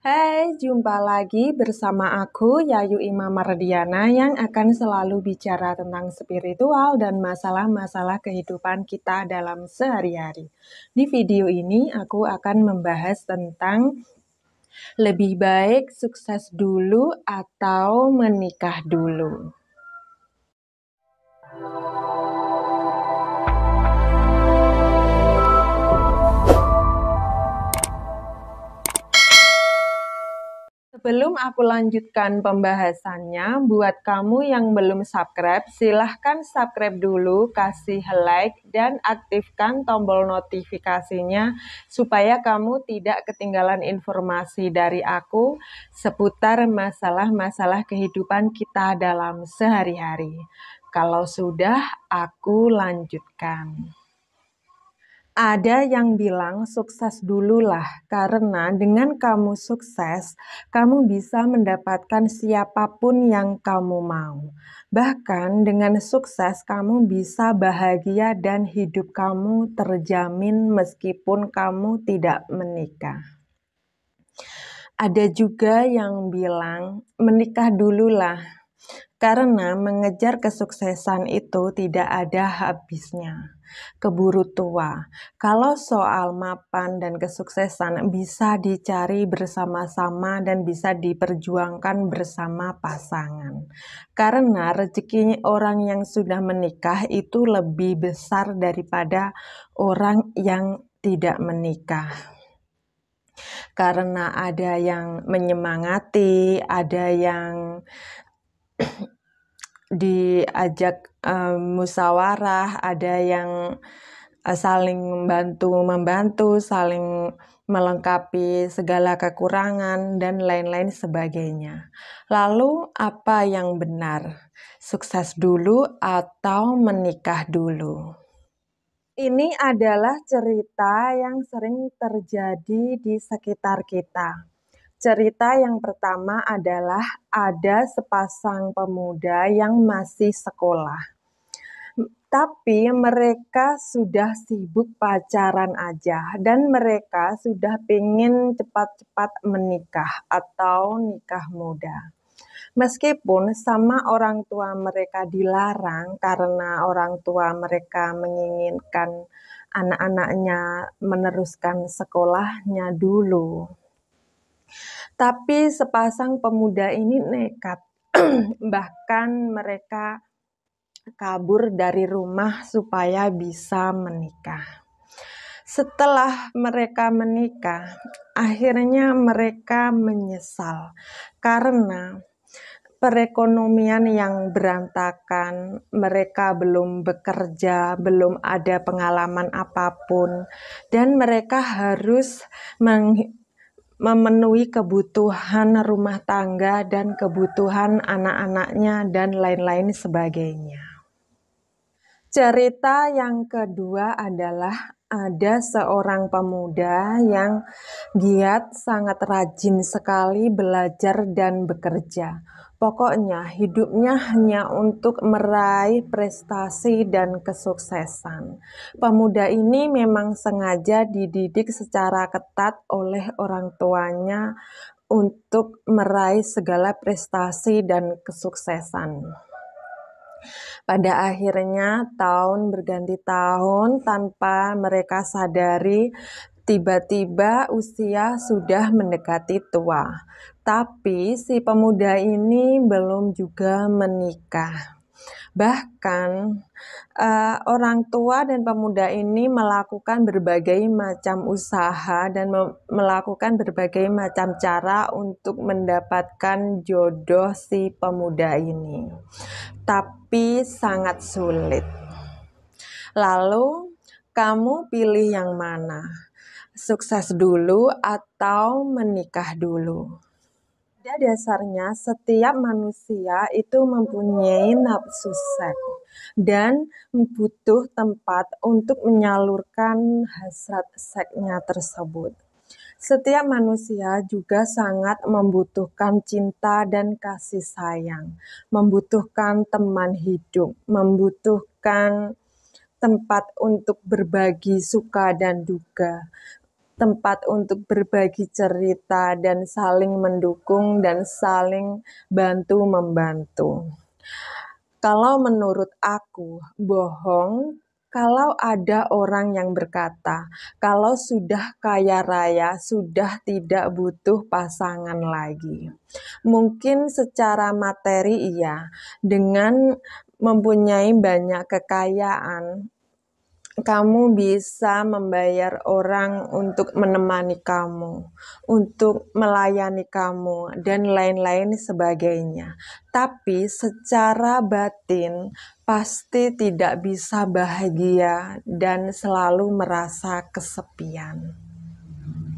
Hai, jumpa lagi bersama aku Yayu Imam Mardiana yang akan selalu bicara tentang spiritual dan masalah-masalah kehidupan kita dalam sehari-hari. Di video ini aku akan membahas tentang lebih baik sukses dulu atau menikah dulu. Sebelum aku lanjutkan pembahasannya, buat kamu yang belum subscribe, silahkan subscribe dulu, kasih like, dan aktifkan tombol notifikasinya supaya kamu tidak ketinggalan informasi dari aku seputar masalah-masalah kehidupan kita dalam sehari-hari. Kalau sudah, aku lanjutkan. Ada yang bilang sukses dululah, karena dengan kamu sukses, kamu bisa mendapatkan siapapun yang kamu mau. Bahkan dengan sukses, kamu bisa bahagia dan hidup kamu terjamin meskipun kamu tidak menikah. Ada juga yang bilang menikah dululah, karena mengejar kesuksesan itu tidak ada habisnya. Keburu tua. Kalau soal mapan dan kesuksesan bisa dicari bersama-sama dan bisa diperjuangkan bersama pasangan. Karena rezeki orang yang sudah menikah itu lebih besar daripada orang yang tidak menikah. Karena ada yang menyemangati, ada yang diajak musyawarah, ada yang saling membantu, saling melengkapi segala kekurangan, dan lain-lain sebagainya. Lalu apa yang benar? Sukses dulu atau menikah dulu? Ini adalah cerita yang sering terjadi di sekitar kita. Cerita yang pertama adalah ada sepasang pemuda yang masih sekolah. Tapi mereka sudah sibuk pacaran aja dan mereka sudah pengen cepat-cepat menikah atau nikah muda. Meskipun sama orang tua mereka dilarang karena orang tua mereka menginginkan anak-anaknya meneruskan sekolahnya dulu. Tapi sepasang pemuda ini nekat, bahkan mereka kabur dari rumah supaya bisa menikah. Setelah mereka menikah, akhirnya mereka menyesal karena perekonomian yang berantakan, mereka belum bekerja, belum ada pengalaman apapun, dan mereka harus memenuhi kebutuhan rumah tangga dan kebutuhan anak-anaknya dan lain-lain sebagainya. Cerita yang kedua adalah ada seorang pemuda yang giat, sangat rajin sekali belajar dan bekerja. Pokoknya hidupnya hanya untuk meraih prestasi dan kesuksesan. Pemuda ini memang sengaja dididik secara ketat oleh orang tuanya untuk meraih segala prestasi dan kesuksesan. Pada akhirnya tahun berganti tahun tanpa mereka sadari, tiba-tiba usia sudah mendekati tua. Tapi si pemuda ini belum juga menikah. Bahkan orang tua dan pemuda ini melakukan berbagai macam usaha dan melakukan berbagai macam cara untuk mendapatkan jodoh si pemuda ini. Tapi sangat sulit. Lalu kamu pilih yang mana? Sukses dulu atau menikah dulu? Pada dasarnya setiap manusia itu mempunyai nafsu seks dan butuh tempat untuk menyalurkan hasrat seksnya tersebut. Setiap manusia juga sangat membutuhkan cinta dan kasih sayang, membutuhkan teman hidup, membutuhkan tempat untuk berbagi suka dan duka, tempat untuk berbagi cerita dan saling mendukung dan saling bantu-membantu. Kalau menurut aku, bohong kalau ada orang yang berkata, kalau sudah kaya raya, sudah tidak butuh pasangan lagi. Mungkin secara materi iya, dengan mempunyai banyak kekayaan, kamu bisa membayar orang untuk menemani kamu, untuk melayani kamu, dan lain-lain sebagainya. Tapi secara batin pasti tidak bisa bahagia dan selalu merasa kesepian.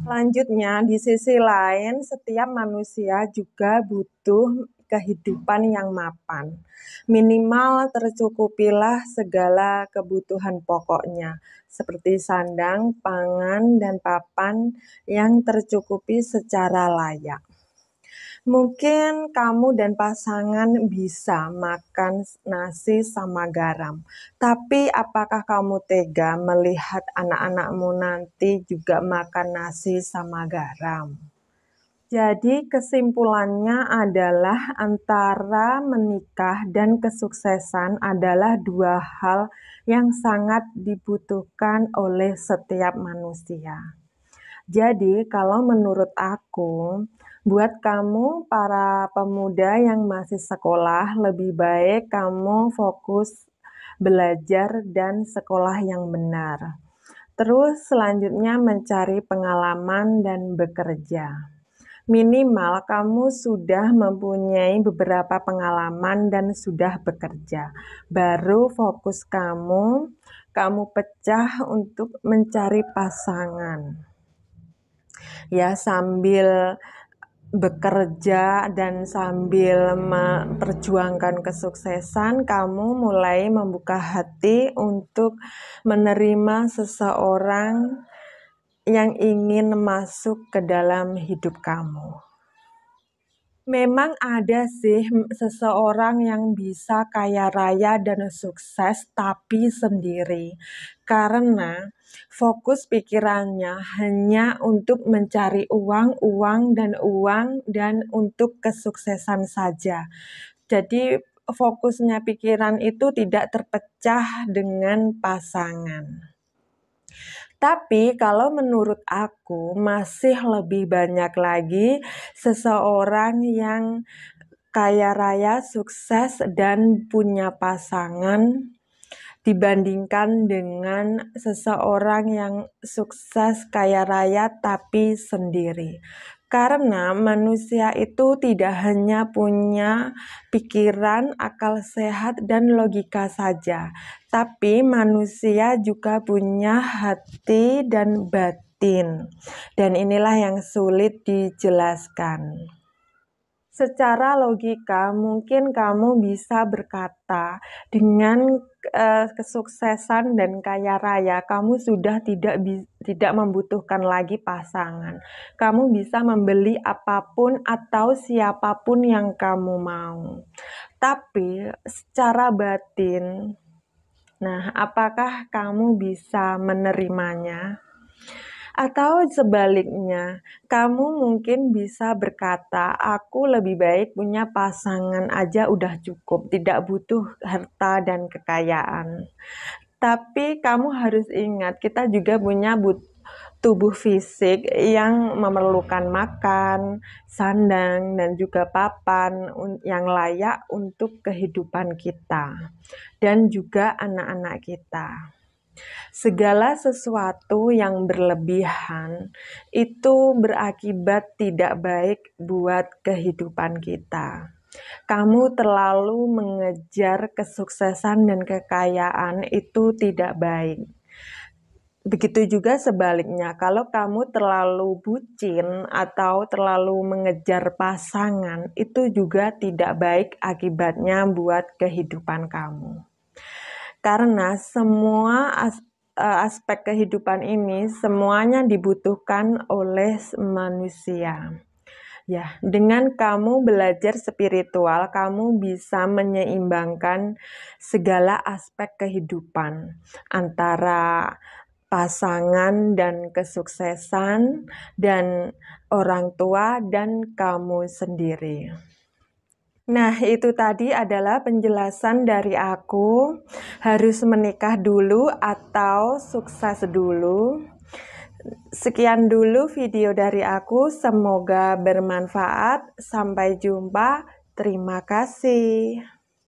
Selanjutnya, di sisi lain, setiap manusia juga butuh kehidupan yang mapan. Minimal tercukupilah segala kebutuhan pokoknya, seperti sandang, pangan, dan papan yang tercukupi secara layak. Mungkin kamu dan pasangan bisa makan nasi sama garam, tapi apakah kamu tega melihat anak-anakmu nanti juga makan nasi sama garam? Jadi kesimpulannya adalah antara menikah dan kesuksesan adalah dua hal yang sangat dibutuhkan oleh setiap manusia. Jadi, kalau menurut aku, buat kamu para pemuda yang masih sekolah, lebih baik kamu fokus belajar dan sekolah yang benar. Terus selanjutnya mencari pengalaman dan bekerja. Minimal kamu sudah mempunyai beberapa pengalaman dan sudah bekerja. Baru fokus kamu pecah untuk mencari pasangan. Ya, sambil bekerja dan sambil memperjuangkan kesuksesan, kamu mulai membuka hati untuk menerima seseorang yang ingin masuk ke dalam hidup kamu. Memang ada sih seseorang yang bisa kaya raya dan sukses tapi sendiri, karena fokus pikirannya hanya untuk mencari uang dan untuk kesuksesan saja. Jadi fokusnya pikiran itu tidak terpecah dengan pasangan. Tapi kalau menurut aku masih lebih banyak lagi seseorang yang kaya raya, sukses, dan punya pasangan dibandingkan dengan seseorang yang sukses, kaya raya, tapi sendiri. Karena manusia itu tidak hanya punya pikiran, akal sehat, dan logika saja, tapi manusia juga punya hati dan batin. Dan inilah yang sulit dijelaskan. Secara logika, mungkin kamu bisa berkata, dengan kesuksesan dan kaya raya, kamu sudah tidak membutuhkan lagi pasangan. Kamu bisa membeli apapun atau siapapun yang kamu mau. Tapi secara batin, nah, apakah kamu bisa menerimanya? Atau sebaliknya, kamu mungkin bisa berkata, aku lebih baik punya pasangan aja udah cukup, tidak butuh harta dan kekayaan. Tapi kamu harus ingat, kita juga punya tubuh fisik yang memerlukan makan, sandang, dan juga papan yang layak untuk kehidupan kita dan juga anak-anak kita. Segala sesuatu yang berlebihan itu berakibat tidak baik buat kehidupan kita. Kamu terlalu mengejar kesuksesan dan kekayaan itu tidak baik. Begitu juga sebaliknya, kalau kamu terlalu bucin atau terlalu mengejar pasangan, itu juga tidak baik akibatnya buat kehidupan kamu. Karena semua aspek kehidupan ini semuanya dibutuhkan oleh manusia. Ya, dengan kamu belajar spiritual, kamu bisa menyeimbangkan segala aspek kehidupan antara pasangan dan kesuksesan, dan orang tua dan kamu sendiri. Nah, itu tadi adalah penjelasan dari aku, harus menikah dulu atau sukses dulu. Sekian dulu video dari aku, semoga bermanfaat. Sampai jumpa, terima kasih.